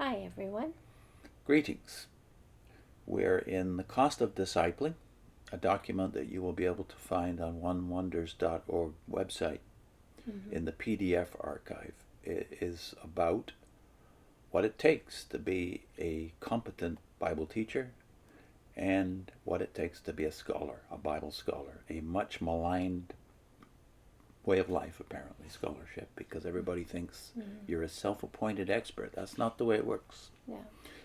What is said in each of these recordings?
Hi, everyone. Greetings. We're in The Cost of Discipling, a document that you will be able to find on onewonders.org website in the PDF archive. It is about what it takes to be a competent Bible teacher and what it takes to be a scholar, a Bible scholar, a much maligned way of life, apparently, scholarship, because everybody thinks you're a self-appointed expert. That's not the way it works. Yeah.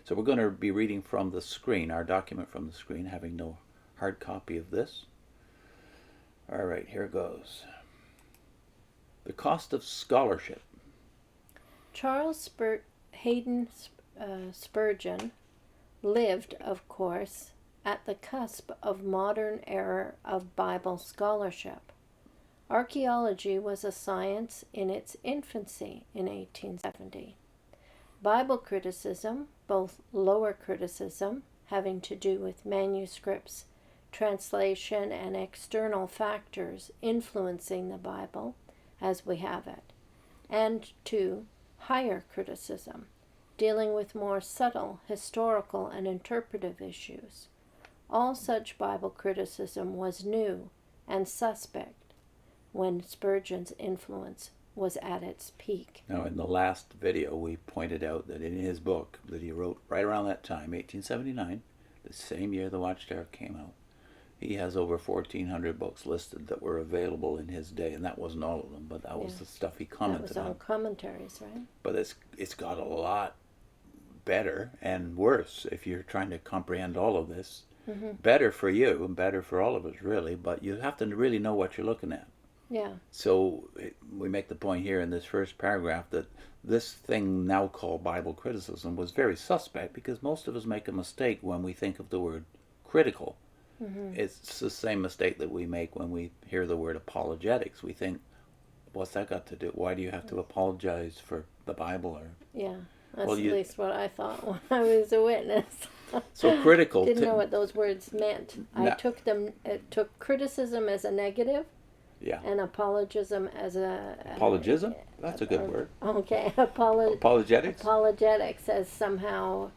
So we're going to be reading from the screen, our document from the screen, having no hard copy of this. All right, here goes. The cost of scholarship. Charles Hayden Spurgeon lived, of course, at the cusp of modern era of Bible scholarship. Archaeology was a science in its infancy in 1870. Bible criticism, both lower criticism, having to do with manuscripts, translation, and external factors influencing the Bible as we have it, and two, higher criticism, dealing with more subtle historical and interpretive issues. All such Bible criticism was new and suspect when Spurgeon's influence was at its peak. Now, in the last video, we pointed out that in his book that he wrote right around that time, 1879, the same year the Watchtower came out, he has over 1,400 books listed that were available in his day, and that wasn't all of them, but that was the stuff he commented on. That was on Commentaries, right? But it's got a lot better and worse if you're trying to comprehend all of this. Better for you and better for all of us, really, but you have to really know what you're looking at. Yeah. So we make the point here in this first paragraph that this thing now called Bible criticism was very suspect because most of us make a mistake when we think of the word critical. It's the same mistake that we make when we hear the word apologetics. We think, what's that got to do? Why do you have to apologize for the Bible? Yeah, that's at least what I thought when I was a witness. So critical. Didn't know what those words meant. I took criticism as a negative. Yeah. And apologism as a... Apologism? That's a good word. Okay. Apologetics? Apologetics as somehow,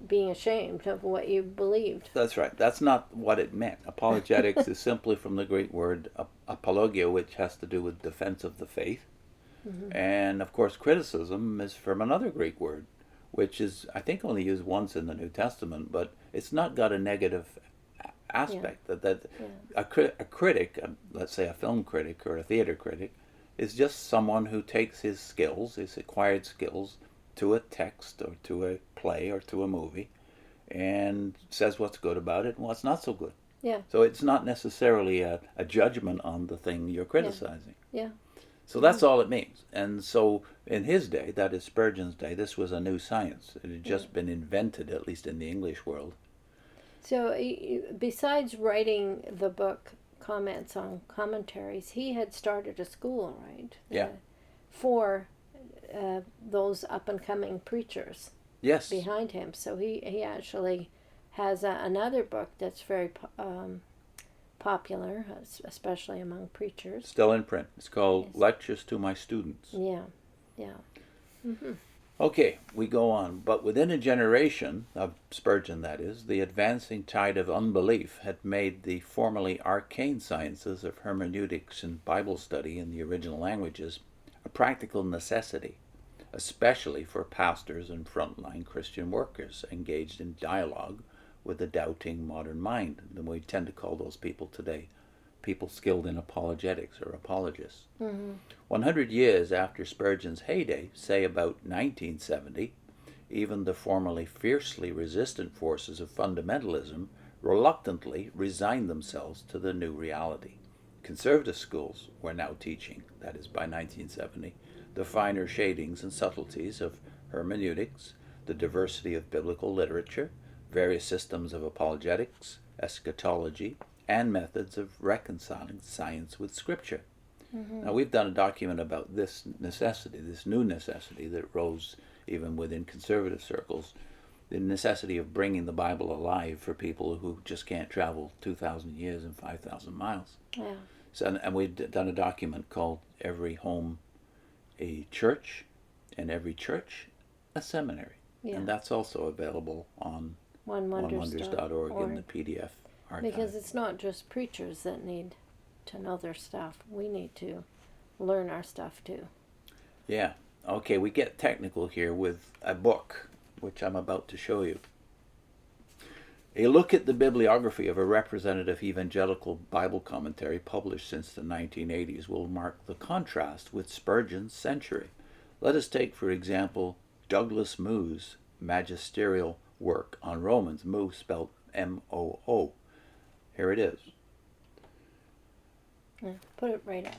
being ashamed of what you believed. That's right. That's not what it meant. Apologetics is simply from the Greek word apologia, which has to do with defense of the faith. And, of course, criticism is from another Greek word, which is, I think, only used once in the New Testament, but it's not got a negative aspect. A critic, let's say a film critic or a theater critic, is just someone who takes his skills, his acquired skills, to a text or to a play or to a movie and says what's good about it and what's not so good. Yeah. So it's not necessarily a judgment on the thing you're criticizing. Yeah. So that's all it means. And so in his day, that is Spurgeon's day, this was a new science. It had just been invented, at least in the English world. So besides writing the book Comments on Commentaries, he had started a school, right? Yeah. For those up-and-coming preachers. Yes. Behind him. So he actually has another book that's very popular, especially among preachers. Still in print. It's called Lectures to My Students. Yeah. Okay, we go on. But within a generation, of Spurgeon that is, the advancing tide of unbelief had made the formerly arcane sciences of hermeneutics and Bible study in the original languages a practical necessity, especially for pastors and frontline Christian workers engaged in dialogue with the doubting modern mind. And we tend to call those people today people skilled in apologetics or apologists. 100 years after Spurgeon's heyday, say about 1970, even the formerly fiercely resistant forces of fundamentalism reluctantly resigned themselves to the new reality. Conservative schools were now teaching, that is by 1970, the finer shadings and subtleties of hermeneutics, the diversity of biblical literature, various systems of apologetics, eschatology, and methods of reconciling science with Scripture. Now, we've done a document about this necessity, this new necessity that rose even within conservative circles, the necessity of bringing the Bible alive for people who just can't travel 2,000 years and 5,000 miles. Yeah. So, and we've done a document called Every Home a Church, and Every Church a seminary. Yeah. And that's also available on onewonders.org in the PDF archive. Because it's not just preachers that need to know their stuff. We need to learn our stuff too. Yeah. Okay, we get technical here with a book, which I'm about to show you. A look at the bibliography of a representative evangelical Bible commentary published since the 1980s will mark the contrast with Spurgeon's century. Let us take, for example, Douglas Moo's magisterial work on Romans, Moo spelled M-O-O. Here it is. Yeah, put it right up.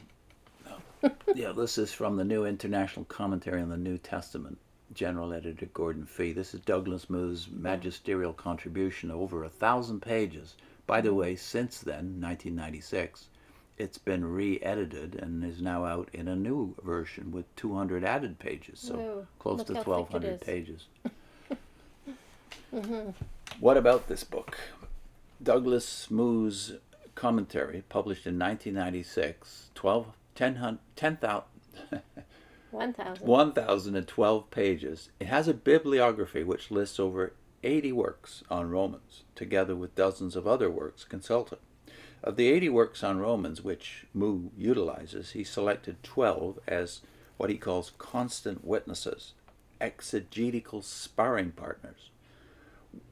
Yeah, this is from the New International Commentary on the New Testament, General Editor Gordon Fee. This is Douglas Moo's magisterial contribution, over 1,000 pages. By the way, since then, 1996, it's been re-edited and is now out in a new version with 200 added pages, so close to 1,200 pages. What about this book? Douglas Moo's commentary, published in 1996, 1,012 pages. It has a bibliography which lists over 80 works on Romans, together with dozens of other works consulted. Of the 80 works on Romans which Moo utilizes, he selected 12 as what he calls constant witnesses, exegetical sparring partners.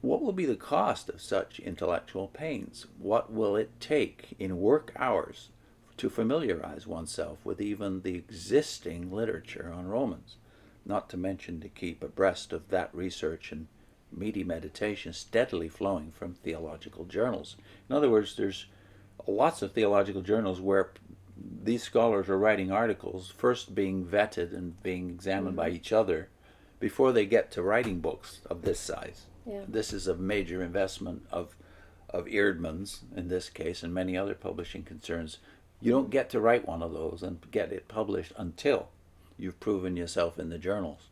What will be the cost of such intellectual pains? What will it take in work hours to familiarize oneself with even the existing literature on Romans, not to mention to keep abreast of that research and meaty meditation steadily flowing from theological journals? In other words, there's lots of theological journals where these scholars are writing articles, first being vetted and being examined by each other before they get to writing books of this size. Yeah. This is a major investment of Eerdmans, in this case, and many other publishing concerns. You don't get to write one of those and get it published until you've proven yourself in the journals.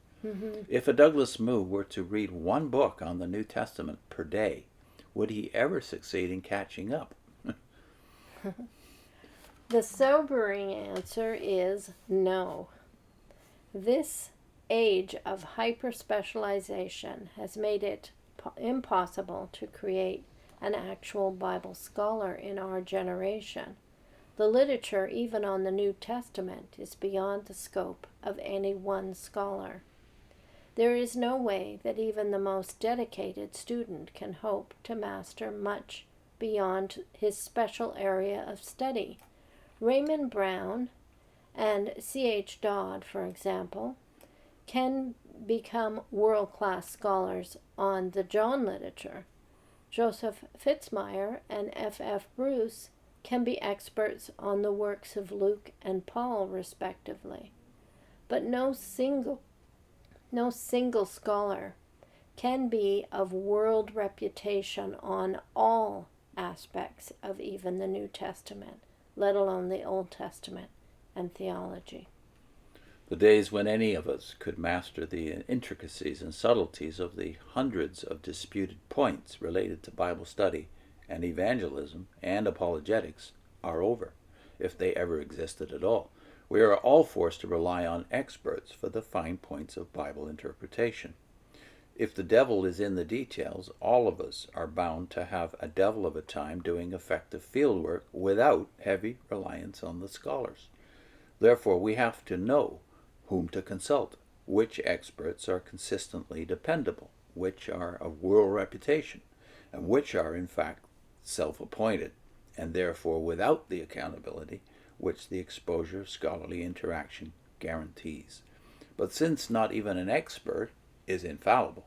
If a Douglas Moo were to read one book on the New Testament per day, would he ever succeed in catching up? The sobering answer is no. This age of hyper-specialization has made it impossible to create an actual Bible scholar in our generation. The literature, even on the New Testament, is beyond the scope of any one scholar. There is no way that even the most dedicated student can hope to master much beyond his special area of study. Raymond Brown and C.H. Dodd, for example, can become world-class scholars on the John literature. Joseph Fitzmyer and F.F. Bruce can be experts on the works of Luke and Paul, respectively. But no single scholar can be of world reputation on all aspects of even the New Testament, let alone the Old Testament and theology. The days when any of us could master the intricacies and subtleties of the hundreds of disputed points related to Bible study and evangelism and apologetics are over, if they ever existed at all. We are all forced to rely on experts for the fine points of Bible interpretation. If the devil is in the details, all of us are bound to have a devil of a time doing effective fieldwork without heavy reliance on the scholars. Therefore, we have to know whom to consult, which experts are consistently dependable, which are of world reputation, and which are in fact self-appointed, and therefore without the accountability which the exposure of scholarly interaction guarantees. But since not even an expert is infallible,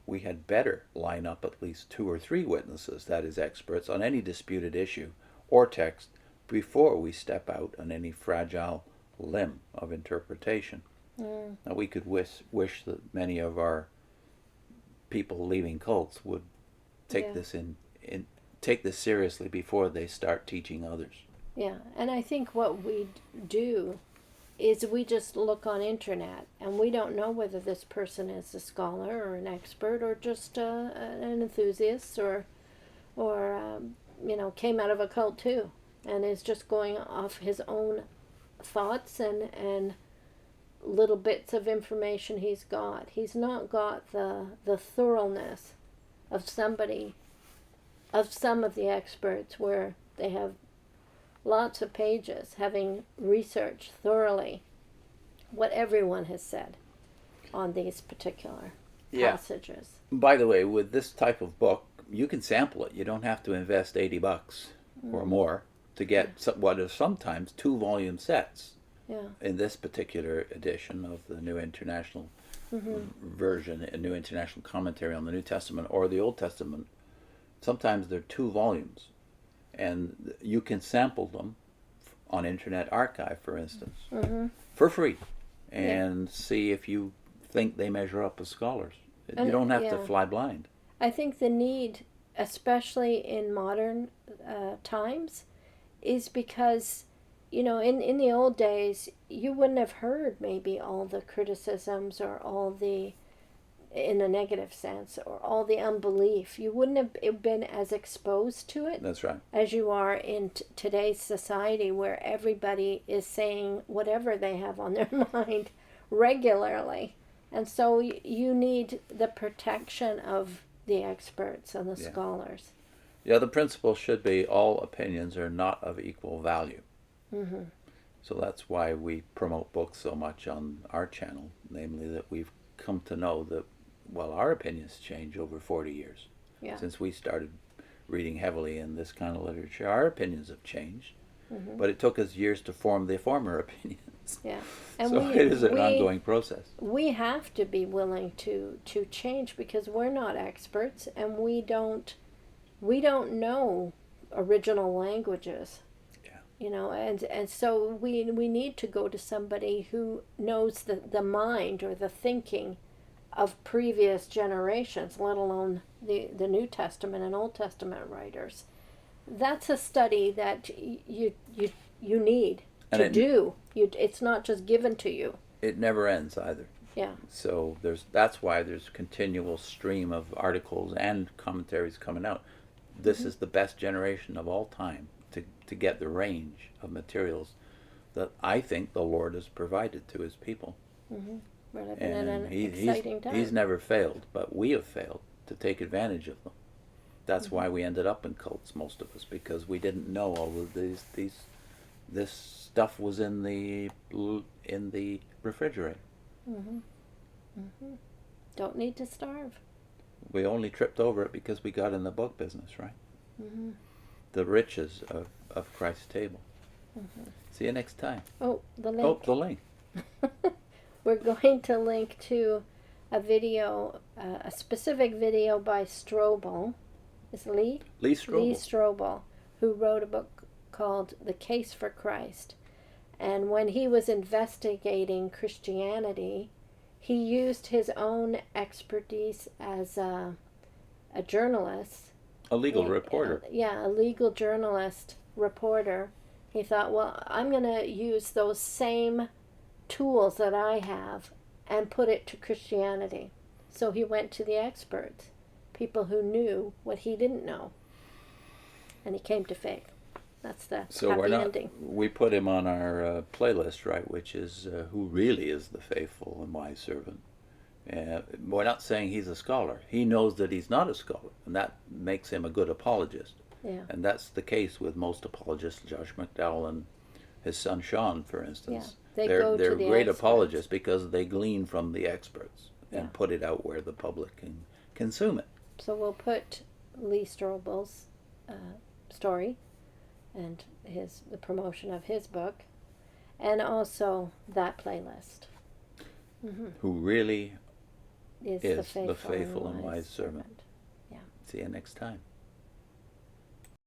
we had better line up at least 2 or 3 witnesses, that is, experts, on any disputed issue or text before we step out on any fragile limb of interpretation. Now, we could wish that many of our people leaving cults would take this take this seriously before they start teaching others. Yeah, and I think what we do is we just look on internet and we don't know whether this person is a scholar or an expert or just an enthusiast or came out of a cult too and is just going off his own thoughts and little bits of information he's got. He's not got the thoroughness of some of the experts where they have lots of pages having researched thoroughly what everyone has said on these particular passages. By the way, with this type of book, you can sample it. You don't have to invest $80 or more to get what is sometimes 2-volume sets. In this particular edition of the New International Version, a New International Commentary on the New Testament or the Old Testament, sometimes they're 2 volumes. And you can sample them on Internet Archive, for instance, for free, and see if you think they measure up as scholars. You don't have to fly blind. I think the need, especially in modern times, is because, you know, in the old days, you wouldn't have heard maybe all the criticisms or all the, in a negative sense, or all the unbelief. You wouldn't have been as exposed to it. That's right. As you are in today's society, where everybody is saying whatever they have on their mind regularly. And so you need the protection of the experts and the scholars. Yeah, the principle should be all opinions are not of equal value. So that's why we promote books so much on our channel, namely that we've come to know that, well, our opinions change over 40 years. Since we started reading heavily in this kind of literature, our opinions have changed. But it took us years to form the former opinions. And so it is an ongoing process. We have to be willing to change, because we're not experts and we don't know original languages. You know, and so we need to go to somebody who knows the mind or the thinking of previous generations, let alone the New Testament and Old Testament writers. That's a study that you need to do. It's not just given to you. It never ends either. So that's why there's a continual stream of articles and commentaries coming out. This is the best generation of all time to get the range of materials that I think the Lord has provided to his people. We're living in an exciting time. He's never failed, but we have failed to take advantage of them. That's why we ended up in cults, most of us, because we didn't know all of this stuff was in the refrigerator. Don't need to starve. We only tripped over it because we got in the book business, right? The riches of Christ's table. See you next time. Oh, the link. Oh, the link. We're going to link to a video, a specific video by Strobel. Is Lee? Lee Strobel. Lee Strobel, who wrote a book called The Case for Christ. And when he was investigating Christianity, he used his own expertise as a journalist. A legal reporter. A legal journalist reporter. He thought, well, I'm going to use those same tools that I have and put it to Christianity. So he went to the experts, people who knew what he didn't know. And he came to faith. That's the happy ending. We put him on our playlist, right, which is Who Really is the Faithful and Wise Servant. We're not saying he's a scholar. He knows that he's not a scholar, and that makes him a good apologist. And that's the case with most apologists, Josh McDowell and his son Sean, for instance. They're great apologists because they glean from the experts and put it out where the public can consume it. So we'll put Lee Strobel's story and the promotion of his book, and also that playlist. Who really is the faithful and wise servant. See you next time.